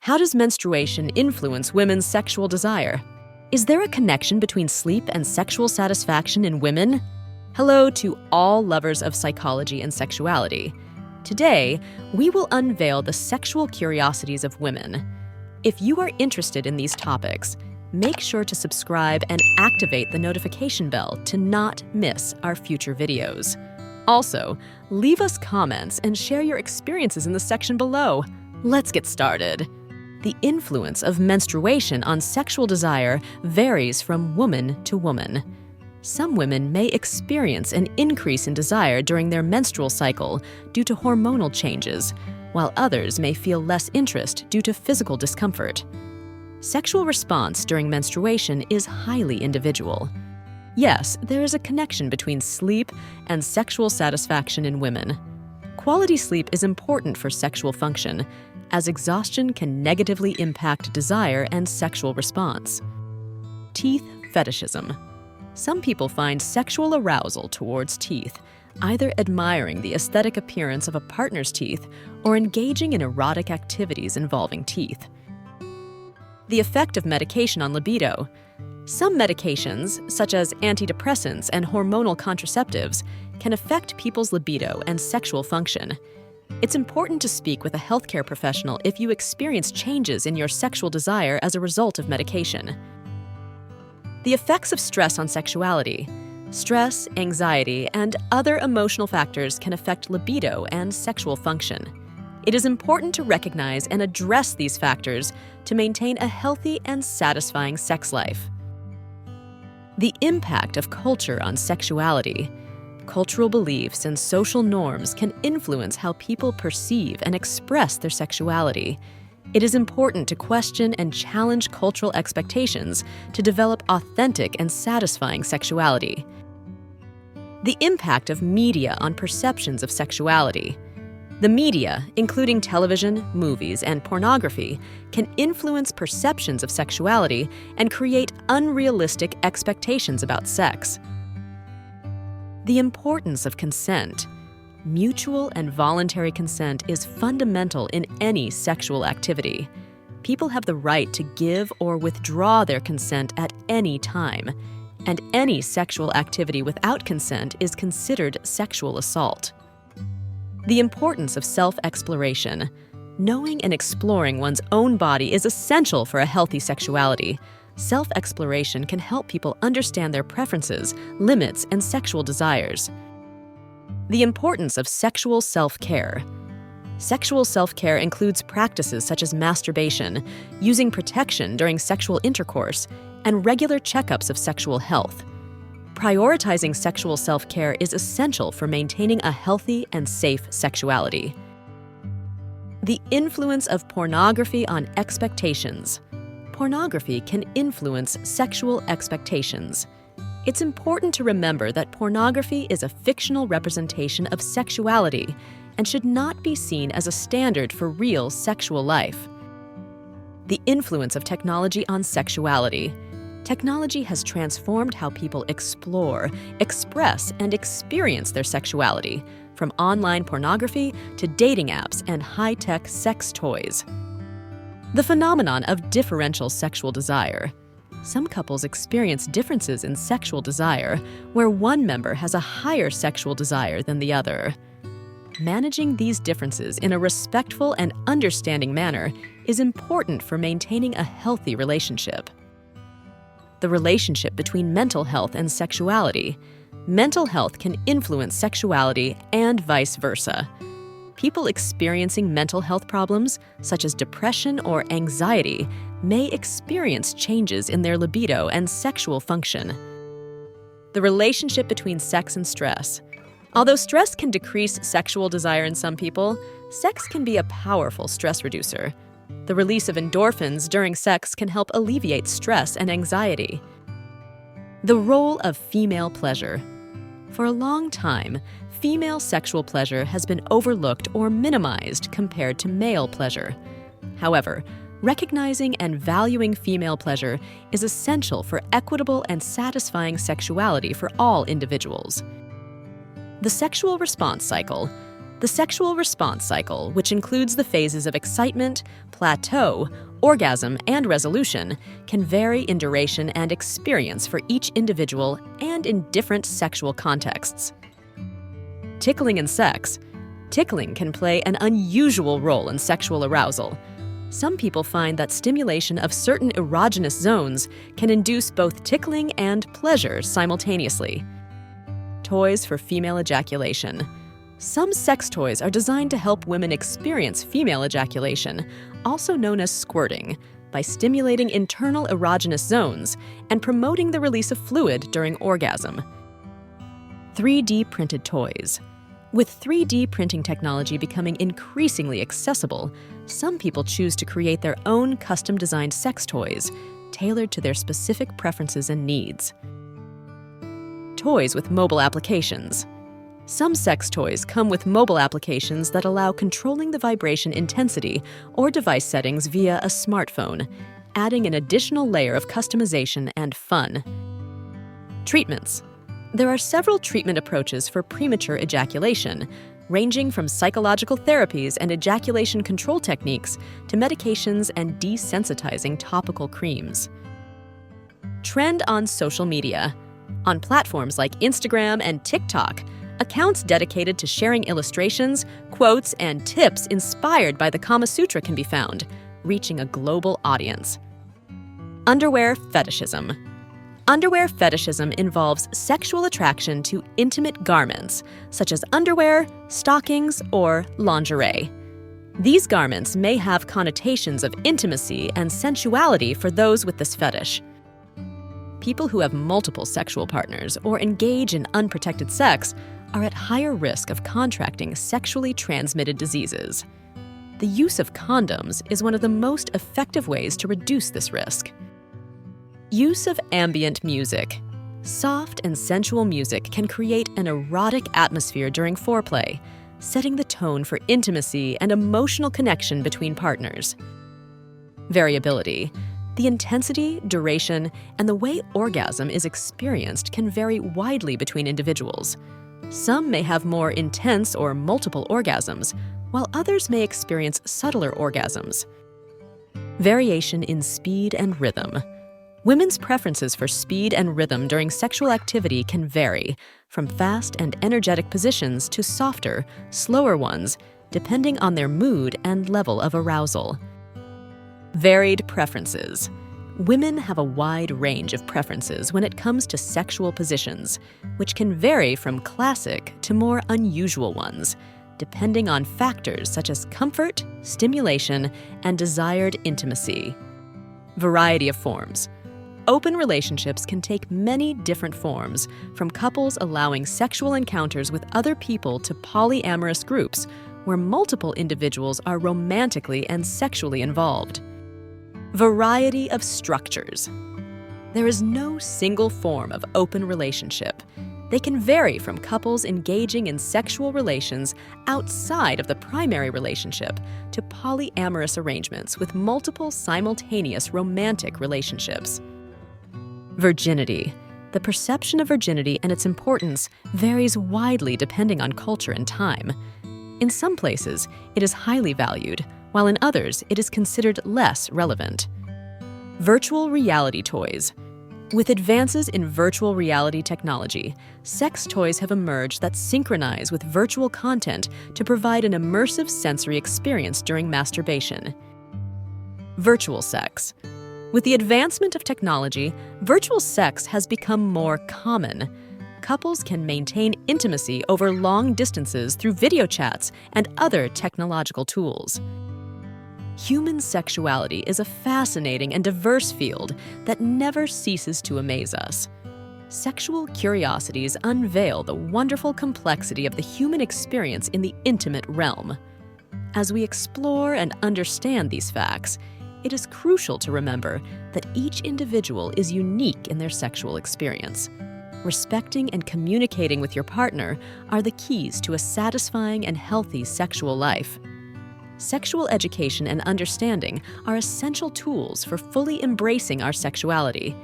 How does menstruation influence women's sexual desire? Is there a connection between sleep and sexual satisfaction in women? Hello to all lovers of psychology and sexuality. Today, we will unveil the sexual curiosities of women. If you are interested in these topics, make sure to subscribe and activate the notification bell to not miss our future videos. Also, leave us comments and share your experiences in the section below. Let's get started. The influence of menstruation on sexual desire varies from woman to woman. Some women may experience an increase in desire during their menstrual cycle due to hormonal changes, while others may feel less interest due to physical discomfort. Sexual response during menstruation is highly individual. Yes, there is a connection between sleep and sexual satisfaction in women. Quality sleep is important for sexual function, as exhaustion can negatively impact desire and sexual response. Teeth fetishism. Some people find sexual arousal towards teeth, either admiring the aesthetic appearance of a partner's teeth or engaging in erotic activities involving teeth. The effect of medication on libido. Some medications, such as antidepressants and hormonal contraceptives, can affect people's libido and sexual function. It's important to speak with a healthcare professional if you experience changes in your sexual desire as a result of medication. The effects of stress on sexuality. Stress, anxiety, and other emotional factors can affect libido and sexual function. It is important to recognize and address these factors to maintain a healthy and satisfying sex life. The impact of culture on sexuality. Cultural beliefs and social norms can influence how people perceive and express their sexuality. It is important to question and challenge cultural expectations to develop authentic and satisfying sexuality. The impact of media on perceptions of sexuality. The media, including television, movies, and pornography, can influence perceptions of sexuality and create unrealistic expectations about sex. The importance of consent. Mutual and voluntary consent is fundamental in any sexual activity. People have the right to give or withdraw their consent at any time, and any sexual activity without consent is considered sexual assault. The importance of self-exploration. Knowing and exploring one's own body is essential for a healthy sexuality. Self-exploration can help people understand their preferences, limits, and sexual desires. The importance of sexual self-care. Sexual self-care includes practices such as masturbation, using protection during sexual intercourse, and regular checkups of sexual health. Prioritizing sexual self-care is essential for maintaining a healthy and safe sexuality. The influence of pornography on expectations. Pornography can influence sexual expectations. It's important to remember that pornography is a fictional representation of sexuality and should not be seen as a standard for real sexual life. The influence of technology on sexuality. Technology has transformed how people explore, express, and experience their sexuality, from online pornography to dating apps and high-tech sex toys. The phenomenon of differential sexual desire. Some couples experience differences in sexual desire, where one member has a higher sexual desire than the other. Managing these differences in a respectful and understanding manner is important for maintaining a healthy relationship. The relationship between mental health and sexuality. Mental health can influence sexuality and vice versa. People experiencing mental health problems, such as depression or anxiety, may experience changes in their libido and sexual function. The relationship between sex and stress. Although stress can decrease sexual desire in some people, sex can be a powerful stress reducer. The release of endorphins during sex can help alleviate stress and anxiety. The role of female pleasure. For a long time, female sexual pleasure has been overlooked or minimized compared to male pleasure. However, recognizing and valuing female pleasure is essential for equitable and satisfying sexuality for all individuals. The sexual response cycle. The sexual response cycle, which includes the phases of excitement, plateau, orgasm, and resolution, can vary in duration and experience for each individual and in different sexual contexts. Tickling and sex. Tickling can play an unusual role in sexual arousal. Some people find that stimulation of certain erogenous zones can induce both tickling and pleasure simultaneously. Toys for female ejaculation. Some sex toys are designed to help women experience female ejaculation, also known as squirting, by stimulating internal erogenous zones and promoting the release of fluid during orgasm. 3D printed toys. With 3D printing technology becoming increasingly accessible, some people choose to create their own custom-designed sex toys, tailored to their specific preferences and needs. Toys with mobile applications. Some sex toys come with mobile applications that allow controlling the vibration intensity or device settings via a smartphone, adding an additional layer of customization and fun. Treatments. There are several treatment approaches for premature ejaculation, ranging from psychological therapies and ejaculation control techniques to medications and desensitizing topical creams. Trend on social media. On platforms like Instagram and TikTok, accounts dedicated to sharing illustrations, quotes, and tips inspired by the Kama Sutra can be found, reaching a global audience. Underwear fetishism. Underwear fetishism involves sexual attraction to intimate garments, such as underwear, stockings, or lingerie. These garments may have connotations of intimacy and sensuality for those with this fetish. People who have multiple sexual partners or engage in unprotected sex are at higher risk of contracting sexually transmitted diseases. The use of condoms is one of the most effective ways to reduce this risk. Use of ambient music. Soft and sensual music can create an erotic atmosphere during foreplay, setting the tone for intimacy and emotional connection between partners. Variability. The intensity, duration, and the way orgasm is experienced can vary widely between individuals. Some may have more intense or multiple orgasms, while others may experience subtler orgasms. Variation in speed and rhythm. Women's preferences for speed and rhythm during sexual activity can vary, from fast and energetic positions to softer, slower ones, depending on their mood and level of arousal. Varied preferences. Women have a wide range of preferences when it comes to sexual positions, which can vary from classic to more unusual ones, depending on factors such as comfort, stimulation, and desired intimacy. Variety of forms. Open relationships can take many different forms, from couples allowing sexual encounters with other people to polyamorous groups, where multiple individuals are romantically and sexually involved. Variety of structures. There is no single form of open relationship. They can vary from couples engaging in sexual relations outside of the primary relationship to polyamorous arrangements with multiple simultaneous romantic relationships. Virginity. The perception of virginity and its importance varies widely depending on culture and time. In some places, it is highly valued, while in others, it is considered less relevant. Virtual reality toys. With advances in virtual reality technology, sex toys have emerged that synchronize with virtual content to provide an immersive sensory experience during masturbation. Virtual sex. With the advancement of technology, virtual sex has become more common. Couples can maintain intimacy over long distances through video chats and other technological tools. Human sexuality is a fascinating and diverse field that never ceases to amaze us. Sexual curiosities unveil the wonderful complexity of the human experience in the intimate realm. As we explore and understand these facts, it is crucial to remember that each individual is unique in their sexual experience. Respecting and communicating with your partner are the keys to a satisfying and healthy sexual life. Sexual education and understanding are essential tools for fully embracing our sexuality.